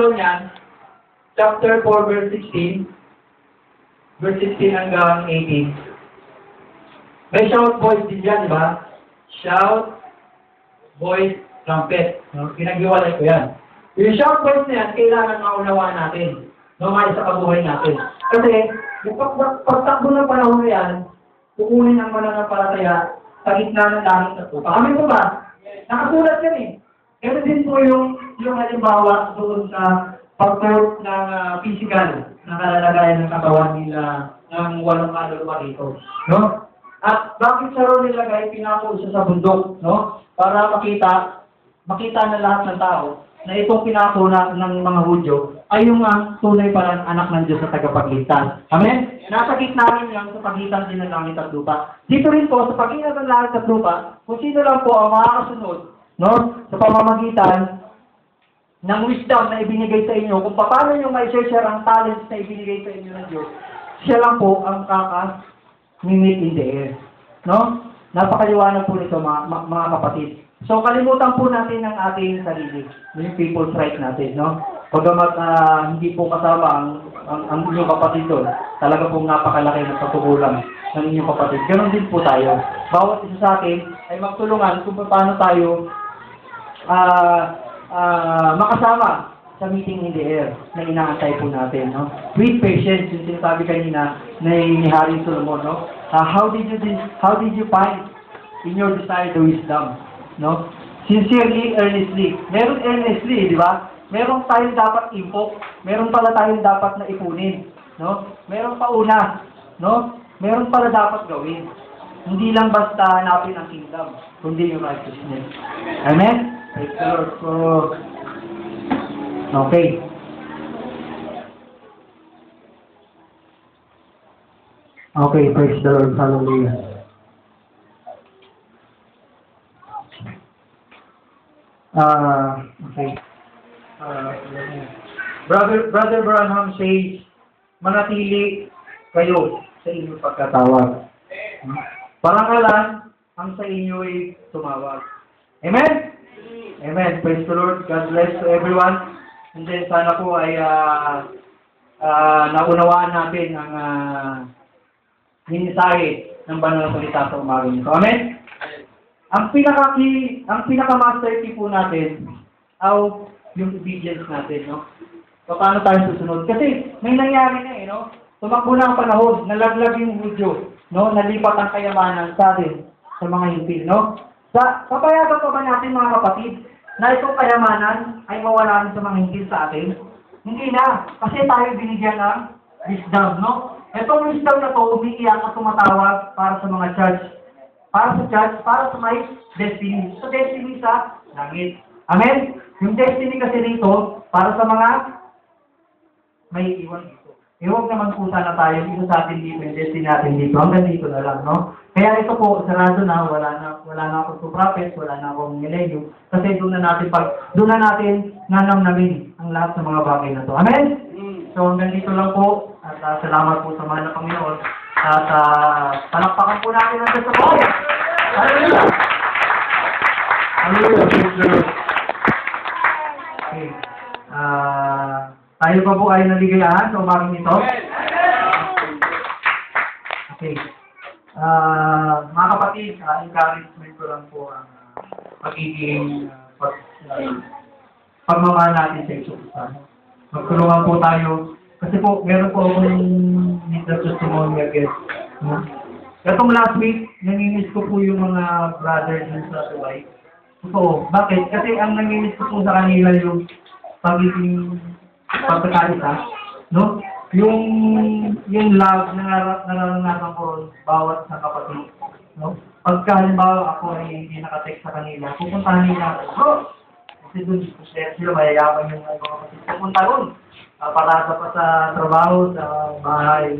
title niyan, chapter 4, verse 16. Verse 16 hanggang 18. May shout voice din dyan, di ba? Shout, voice, trumpet. No? Pinag-iwalay ko yan. Yung shout voice na yan, kailangan maunawaan natin. No, may sa kabuhay natin. Kasi, yung pagtakbo ng panahon na yan, kukunin ang mananampalataya sa gitna ng langit at lupa. Amin po ba? Nakasulat yan eh. Ito din po yung halimbawa doon sa pag-quote ng physical na kalalagayan ng katawan nila ng walang kaluluwa rito. No? At bakit sa ro nilagay, pinako siya sa bundok, no? Para makita na lahat ng tao na itong pinako ng mga Hudyo ay yung tunay parang anak ng Diyos sa tagapagligtas. Amen? Nasa gitna rin yan sa pagitan din ng langit at lupa. Dito rin po, sa pagitan ng langit at lupa, kung sino lang po ang makakasunod, no? Sa pamamagitan ng wisdom na ibinigay sa inyo, kung paano nyo may share ang talents na ibinigay sa inyo ng Diyos, siya lang po ang kaka-mimit in the air. No? Napakaliwanag po nito mga kapatid. So, kalimutan po natin ang ating sarili, yung people's right natin, no? Pagamat hindi po kasama ang inyong kapatid doon, talaga pong napakalaki ng pagkukulang ng inyong kapatid. Ganon din po tayo. Bawat isa sa atin ay magtulungan kung paano tayo makasama sa meeting in the air na inaantay po natin, no? With patience, yung sinasabi kanina ni Haring Solomon, no? How did you find in your desire the wisdom, no? Sincerely, earnestly. Meron earnestly, di ba? Meron tayong dapat impok. Meron pala tayong dapat na ipunin, no? Meron pa una, no? Meron pala dapat gawin. Hindi lang basta hanapin ang kingdom, kundi yung righteousness. Amen? Praise the Lord. So, okay. Okay, praise the Lord. Hallelujah. Okay. Brother Branham says, manatili kayo sa inyong pagkatawag. Parangalan ang sa inyo ay tumawag. Amen? Amen. Praise the Lord. God bless to everyone. And then sana po ay naunawaan natin ang mensahe ng banal na salita sa umaga nito. Amen? Ang pinaka-master key po natin ay yung obedience natin, no? Paano tayo susunod? Kasi may nangyari na no? Tumakbo na ang panahon, nalaglag yung Hudyo, no? Nalipat ang kayamanan sa atin, sa mga hintil, no? Papayagan pa ba natin mga kapatid na itong kayamanan ay mawala sa mga hintil sa atin? Hindi na, kasi tayo binigyan ng wisdom, no? Itong wisdom na to, umiiyak at tumatawag para sa mga church. Para sa church, para sa may destiny. So, destiny sa langit. Amen? Yung destiny kasi dito, para sa mga may iwan dito. Huwag naman po sana tayo, dito sa atin dito, yung destiny natin dito. Hanggang dito na lang, no? Kaya ito po, sarado na, wala na akong prophet, wala na akong milenyo. Kasi doon na natin nanamnamin ang lahat ng mga bagay na to. Amen? So, hanggang dito lang po. At salamat po sa mahal na Panginoon. At palakpakan po natin ang Diyos sa buhay. Hallelujah! Hallelujah! Okay. Tayo pa po ay naligayahan sa umagang ito. Okay. Mga kapatid, encouragement ko lang po ang pagiging pagmamahal natin sa Isus. Magtulungan po tayo. Kasi po, meron po akong need na testimony again. Itong last week, nanginis ko po yung mga brothers sa Dubai. So, bakit? Kasi ang nanginis ko po sa kanila yung pagiging pagkakaisa, no? Yung love na naranasan ko ron bawat sa kapatid, no? Pagka halimbawa ako ay hindi nakatext sa kanila, pupuntahan nila ako, bro! Kasi doon sila mayayaman yung mga kapatid. Pupunta ron. Parasa pa sa trabaho, sa bahay.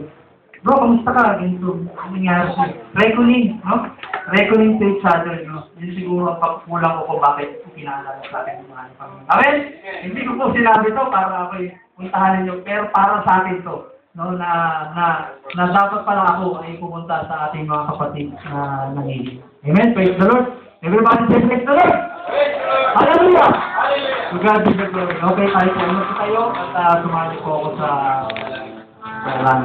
Bro, kamusta ka? Ganito, nangyari siya. Reckoning, no? Reckoning to each other, no? Yun siguro ang pagkulang ko kung bakit pinaalala sa akin yung mga Panginoon. Amen? Hindi ko po sinabi to para ako'y puntahan ninyo, pero para sa akin to, no? Na dapat pala ako ay pumunta sa ating mga kapatid na nanginig. Amen? Praise the Lord. Everybody say praise the Lord. Hallelujah! Congratulations. Okay, tayo po. Ano po tayo? At sumali po ako sa run.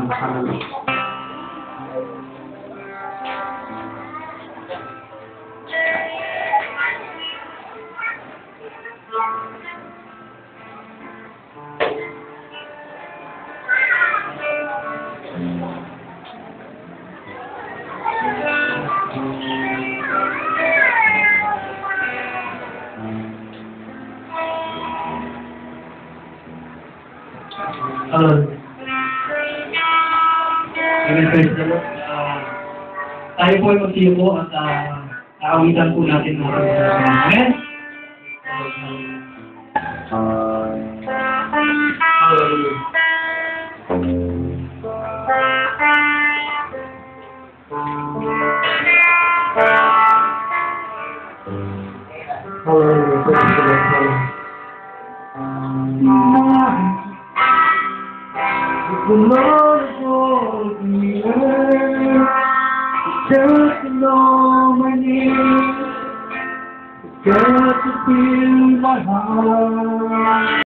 Tayo po ay magsiyo po at aawitan po natin mga Amen? The Lord of the earth, just to know my name, just to feel my heart.